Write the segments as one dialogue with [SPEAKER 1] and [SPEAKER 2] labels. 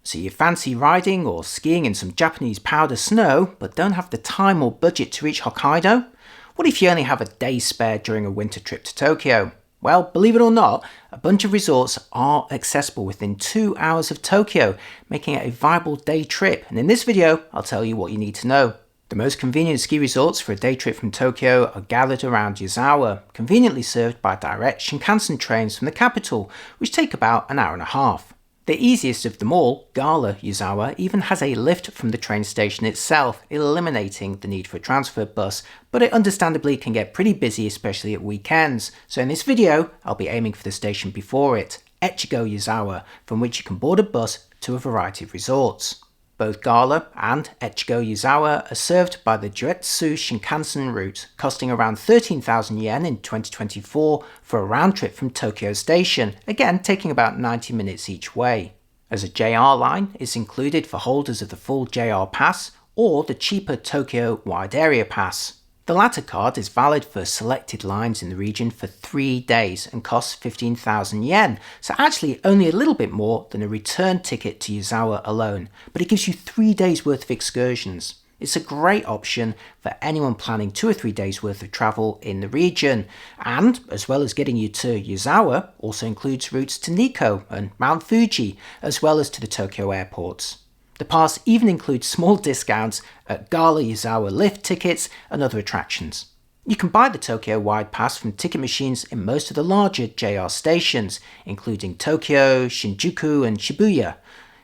[SPEAKER 1] So you fancy riding or skiing in some Japanese powder snow, but don't have the time or budget to reach Hokkaido? What if you only have a day spare during a winter trip to Tokyo? Well, believe it or not, a bunch of resorts are accessible within 2 hours of Tokyo, making it a viable day trip, and in this video, I'll tell you what you need to know. The most convenient ski resorts for a day trip from Tokyo are gathered around Yuzawa, conveniently served by direct Shinkansen trains from the capital, which take about an hour and a half. The easiest of them all, Gala Yuzawa, even has a lift from the train station itself, eliminating the need for a transfer bus, but it understandably can get pretty busy, especially at weekends. So in this video, I'll be aiming for the station before it, Echigo Yuzawa, from which you can board a bus to a variety of resorts. Both Gala and Echigo Yuzawa are served by the Juetsu Shinkansen route, costing around 13,000 yen in 2024 for a round trip from Tokyo Station, again taking about 90 minutes each way. As a JR line, it's included for holders of the full JR Pass or the cheaper Tokyo Wide Area Pass. The latter card is valid for selected lines in the region for 3 days and costs 15,000 yen, so actually only a little bit more than a return ticket to Yuzawa alone, but it gives you 3 days worth of excursions. It's a great option for anyone planning 2 or 3 days worth of travel in the region, and as well as getting you to Yuzawa, also includes routes to Nikko and Mount Fuji, as well as to the Tokyo airports. The pass even includes small discounts at Gala Yuzawa lift tickets and other attractions. You can buy the Tokyo Wide Pass from ticket machines in most of the larger JR stations, including Tokyo, Shinjuku and Shibuya.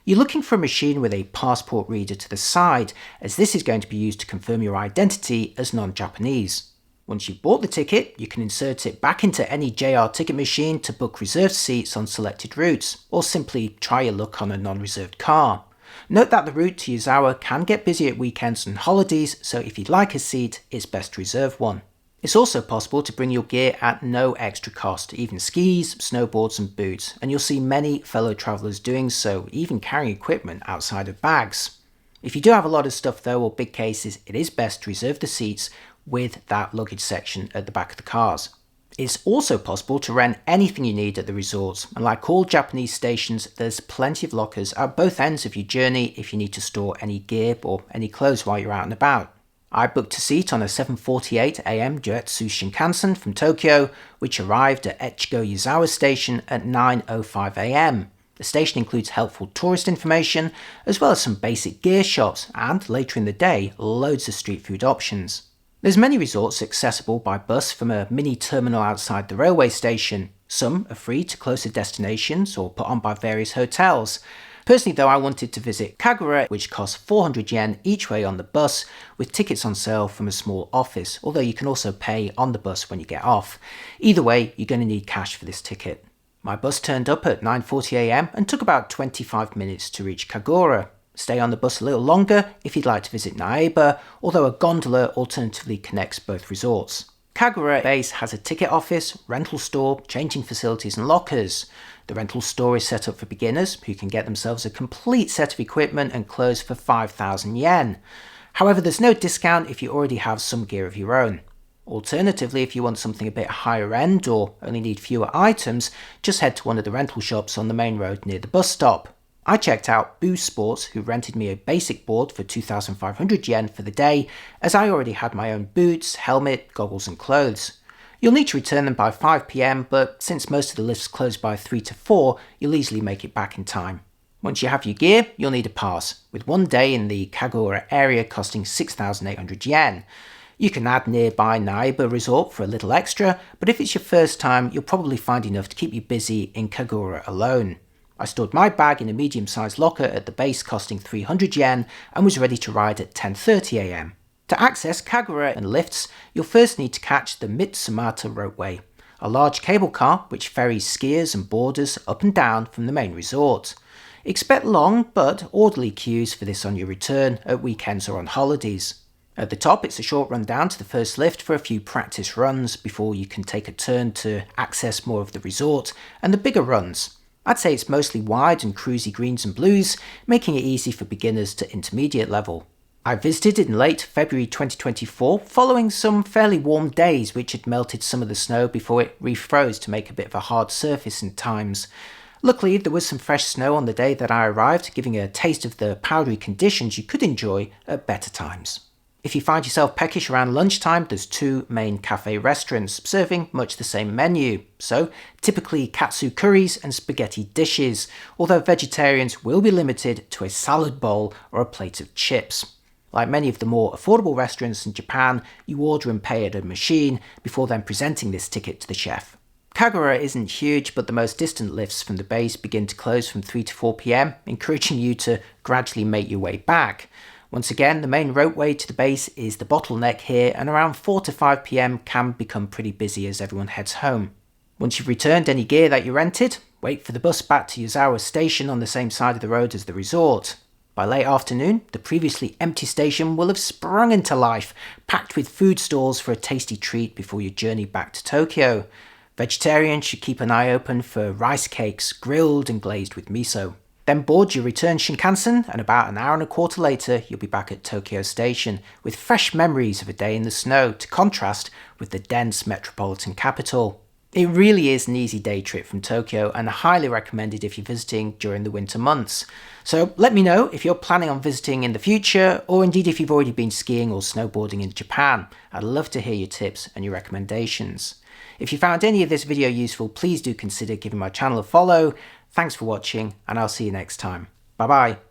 [SPEAKER 1] You're looking for a machine with a passport reader to the side, as this is going to be used to confirm your identity as non-Japanese. Once you've bought the ticket, you can insert it back into any JR ticket machine to book reserved seats on selected routes, or simply try your luck on a non-reserved car. Note that the route to Yuzawa can get busy at weekends and holidays, so if you'd like a seat, it's best to reserve one. It's also possible to bring your gear at no extra cost, even skis, snowboards and boots, and you'll see many fellow travellers doing so, even carrying equipment outside of bags. If you do have a lot of stuff though, or big cases, it is best to reserve the seats with that luggage section at the back of the cars. It's also possible to rent anything you need at the resorts, and like all Japanese stations, there's plenty of lockers at both ends of your journey if you need to store any gear or any clothes while you're out and about. I booked a seat on a 7:48 AM Juetsu Shinkansen from Tokyo, which arrived at Echigo Yuzawa Station at 9:05 AM. The station includes helpful tourist information, as well as some basic gear shops, and later in the day, loads of street food options. There's many resorts accessible by bus from a mini terminal outside the railway station. Some are free to closer destinations or put on by various hotels. Personally though, I wanted to visit KAGURA, which costs 400 yen each way on the bus, with tickets on sale from a small office, although you can also pay on the bus when you get off. Either way, you're going to need cash for this ticket. My bus turned up at 9:40 AM and took about 25 minutes to reach KAGURA. Stay on the bus a little longer if you'd like to visit Naeba, although a gondola alternatively connects both resorts. KAGURA base has a ticket office, rental store, changing facilities and lockers. The rental store is set up for beginners who can get themselves a complete set of equipment and clothes for 5,000 yen. However, there's no discount if you already have some gear of your own. Alternatively, if you want something a bit higher end or only need fewer items, just head to one of the rental shops on the main road near the bus stop. I checked out Boo Sports, who rented me a basic board for 2,500 yen for the day, as I already had my own boots, helmet, goggles and clothes. You'll need to return them by 5 PM, but since most of the lifts close by 3 to 4, you'll easily make it back in time. Once you have your gear, you'll need a pass, with 1 day in the KAGURA area costing 6,800 yen. You can add nearby Naeba Resort for a little extra, but if it's your first time, you'll probably find enough to keep you busy in KAGURA alone. I stored my bag in a medium-sized locker at the base costing 300 yen and was ready to ride at 10:30 AM. To access KAGURA and lifts, you'll first need to catch the Mitsumata Ropeway, a large cable car which ferries skiers and boarders up and down from the main resort. Expect long but orderly queues for this on your return at weekends or on holidays. At the top, it's a short run down to the first lift for a few practice runs before you can take a turn to access more of the resort and the bigger runs. I'd say it's mostly wide and cruisy greens and blues, making it easy for beginners to intermediate level. I visited in late February 2024, following some fairly warm days which had melted some of the snow before it refroze to make a bit of a hard surface in times. Luckily, there was some fresh snow on the day that I arrived, giving a taste of the powdery conditions you could enjoy at better times. If you find yourself peckish around lunchtime, there's 2 main cafe restaurants serving much the same menu. So, typically katsu curries and spaghetti dishes, although vegetarians will be limited to a salad bowl or a plate of chips. Like many of the more affordable restaurants in Japan, you order and pay at a machine before then presenting this ticket to the chef. KAGURA isn't huge, but the most distant lifts from the base begin to close from 3 to 4 PM, encouraging you to gradually make your way back. Once again, the main ropeway to the base is the bottleneck here, and around 4 to 5 PM can become pretty busy as everyone heads home. Once you've returned any gear that you rented, wait for the bus back to Yuzawa station on the same side of the road as the resort. By late afternoon, the previously empty station will have sprung into life, packed with food stalls for a tasty treat before your journey back to Tokyo. Vegetarians should keep an eye open for rice cakes grilled and glazed with miso. Then board your return Shinkansen, and about an hour and a quarter later, you'll be back at Tokyo Station with fresh memories of a day in the snow to contrast with the dense metropolitan capital. It really is an easy day trip from Tokyo and highly recommended if you're visiting during the winter months. So let me know if you're planning on visiting in the future, or indeed if you've already been skiing or snowboarding in Japan. I'd love to hear your tips and your recommendations. If you found any of this video useful, please do consider giving my channel a follow. Thanks for watching, and I'll see you next time. Bye bye.